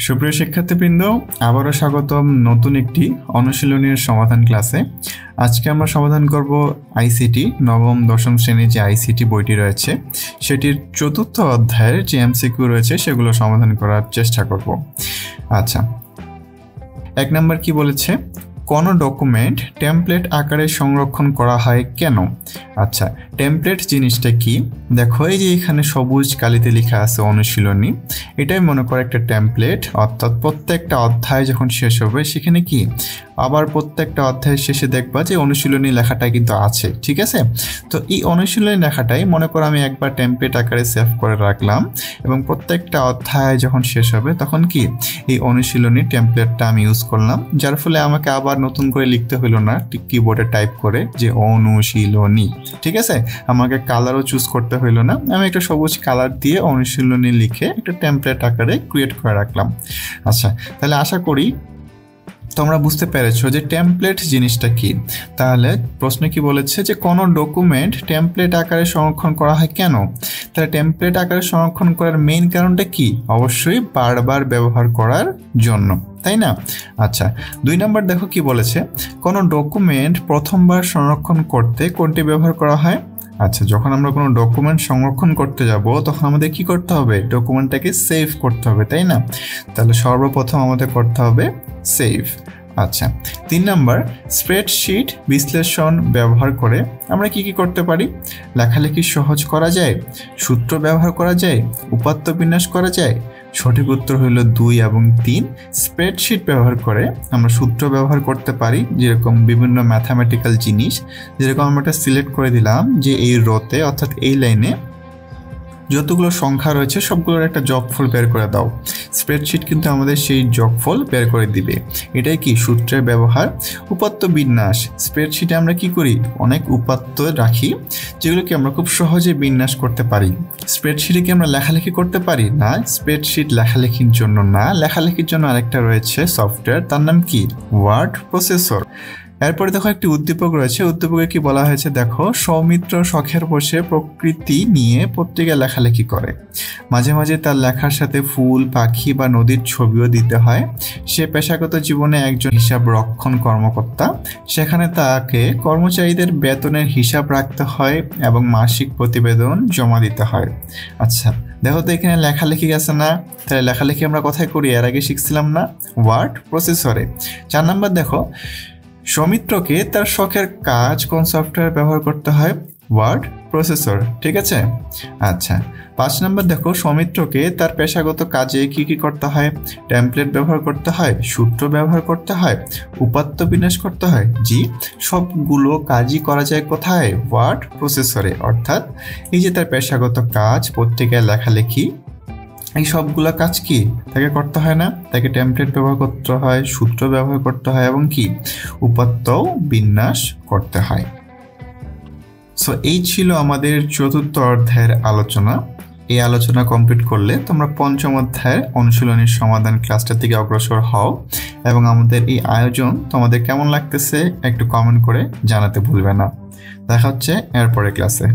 সুপ্রিয় শিক্ষার্থীবৃন্দ, আবারও স্বাগতম নতুন একটি অনুশীলনীর সমাধান ক্লাসে। আজকে আমরা সমাধান করব আইসিটি নবম দশম শ্রেণীর যে আইসিটি বইটি রয়েছে সেটির চতুর্থ অধ্যায়ের যে এমসিকিউ রয়েছে সেগুলো সমাধান করার চেষ্টা করব। আচ্ছা, 1 নম্বর কি বলেছে, কোন ডকুমেন্ট টেমপ্লেট আকারে সংরক্ষণ করা হয় কেন? আচ্ছা, টেমপ্লেট জিনিসটা কি? দেখো, এই যে এখানে সবুজ কালিতে লেখা আছে অনুশীলনী, এটাই মনে করো একটা টেমপ্লেট। অর্থাৎ প্রত্যেকটা অধ্যায় যখন শেষ হবে সেখানে কি আবার প্রত্যেকটা অধ্যায়ের শেষে দেখবা যে অনুশীলনী লেখাটা কিন্তু আছে, ঠিক আছে? তো এই অনুশীলনী লেখাটাই মনে করো আমি একবার টেমপ্লেট আকারে সেভ করে রাখলাম এবং প্রত্যেকটা অধ্যায় যখন শেষ হবে তখন কি এই অনুশীলনী টেমপ্লেটটা আমি ইউজ করলাম, যার ফলে আমাকে আবার নতুন করে লিখতে হলো না কিবোর্ডে টাইপ করে যে অনুশীলনী, ঠিক আছে? আমাকে কালারও চুজ করতে হলো না, আমি একটা সবুজ কালার দিয়ে অনুশীলনী লিখে একটা টেমপ্লেট আকারে ক্রিয়েট করে রাখলাম। আচ্ছা, তাহলে আশা করি তোমরা বুঝতে পেরেছো যে টেমপ্লেট জিনিসটা কি। তাহলে প্রশ্ন কি বলেছে যে কোনো ডকুমেন্ট টেমপ্লেট আকারে সংরক্ষণ করা হয় কেন? তাহলে টেমপ্লেট আকারে সংরক্ষণ করার মেইন কারণটা কি? অবশ্যই বারবার ব্যবহার করার জন্য, তাই না? আচ্ছা, 2 নম্বর দেখো কি বলেছে, কোনো ডকুমেন্ট প্রথমবার সংরক্ষণ করতে কোনটি ব্যবহার করা হয়? আচ্ছা, যখন আমরা কোনো ডকুমেন্ট সংরক্ষণ করতে যাব তখন আমাদের কি করতে হবে? ডকুমেন্টটাকে সেভ করতে হবে, তাই না? তাহলে সর্বপ্রথম আমাদের করতে হবে সেভ। আচ্ছা, 3 নম্বর, স্প্রেডশিট বিশ্লেষণ ব্যবহার করে আমরা কি কি করতে পারি? লেখালেখি সহজ করা যায়, সূত্র ব্যবহার করা যায়, উপাত্ত বিন্যাস করা যায়। সঠিক উত্তর হইল 2 এবং 3। স্প্রেডশিট ব্যবহার করে আমরা সূত্র ব্যবহার করতে পারি, যেরকম বিভিন্ন ম্যাথামেটিক্যাল জিনিস, যেরকম আমরা একটা সিলেক্ট করে দিলাম যে এই রোতে অর্থাৎ এই লাইনে যতগুলো সংখ্যা রয়েছে সবগুলোর একটা যোগফল বের করে দাও। স্প্রেডশিট কিন্তু আমাদের সেই যোগফল বের করে দিবে। এটাই কি সূত্রের ব্যবহার। উপাত্ত বিন্যাস, স্প্রেডশিটে আমরা কি করি? অনেক উপাত্ত রাখি যেগুলোকে আমরা খুব সহজে বিন্যাস করতে পারি। স্প্রেডশিটে কি আমরা লেখালেখি করতে পারি? না, স্প্রেডশিট লেখালেখির জন্য না, লেখালেখির জন্য আরেকটা রয়েছে সফটওয়্যার, তার নাম কি? Word processor. এরপরে দেখো একটি উদ্দীপক রয়েছে, উদ্দীপকে কি বলা হয়েছে দেখো, সৌমিত্র শখের বসে প্রকৃতি নিয়ে পত্রিকায় লেখালেখি করে, মাঝে মাঝে তার লেখার সাথে ফুল, পাখি বা নদীর ছবিও দিতে হয়। সে পেশাগত জীবনে একজন হিসাব রক্ষণ কর্মকর্তা, সেখানে তাকে কর্মচারীদের বেতনের হিসাব রাখতে হয় এবং মাসিক প্রতিবেদন জমা দিতে হয়। আচ্ছা, দেখো তো এখানে লেখালেখি আছে না? তাহলে লেখালেখি আমরা কোথায় করি? এর আগে শিখছিলাম না, ওয়ার্ড প্রসেসরে। 4 নম্বর দেখো, সৌমিত্রকে তার শখের কাজ কোন সফটওয়্যার ব্যবহার করতে হয়? ওয়ার্ড প্রসেসর, ঠিক আছে? আচ্ছা, 5 নম্বর দেখো, সৌমিত্রকে তার পেশাগত কাজে কি কি করতে হয়? টেমপ্লেট ব্যবহার করতে হয়, সূত্র ব্যবহার করতে হয়, উপাত্ত বিন্যাস করতে হয়। জি, সবগুলো কাজই করা যায় কোথায়? ওয়ার্ড প্রসেসরে। অর্থাৎ এই যে তার পেশাগত কাজ, পত্রিকায় লেখালেখি, এই সবগুলো কাজ কি তাকে করতে হয় না? তাকে টেমপ্লেট ব্যবহার করতে হয়, সূত্র ব্যবহার করতে হয় এবং কি উপাত্তও বিন্যাস করতে হয়। সো এই ছিল আমাদের চতুর্থ অধ্যায়ের আলোচনা। এই আলোচনা কমপ্লিট করলে তোমরা পঞ্চম অধ্যায়ের অনুশীলনীর সমাধান ক্লাসটার দিকে অগ্রসর হও এবং আমাদের এই আয়োজন তোমাদের কেমন লাগতেছে একটু কমেন্ট করে জানাতে ভুলবে না। দেখা হচ্ছে এরপরের ক্লাসে।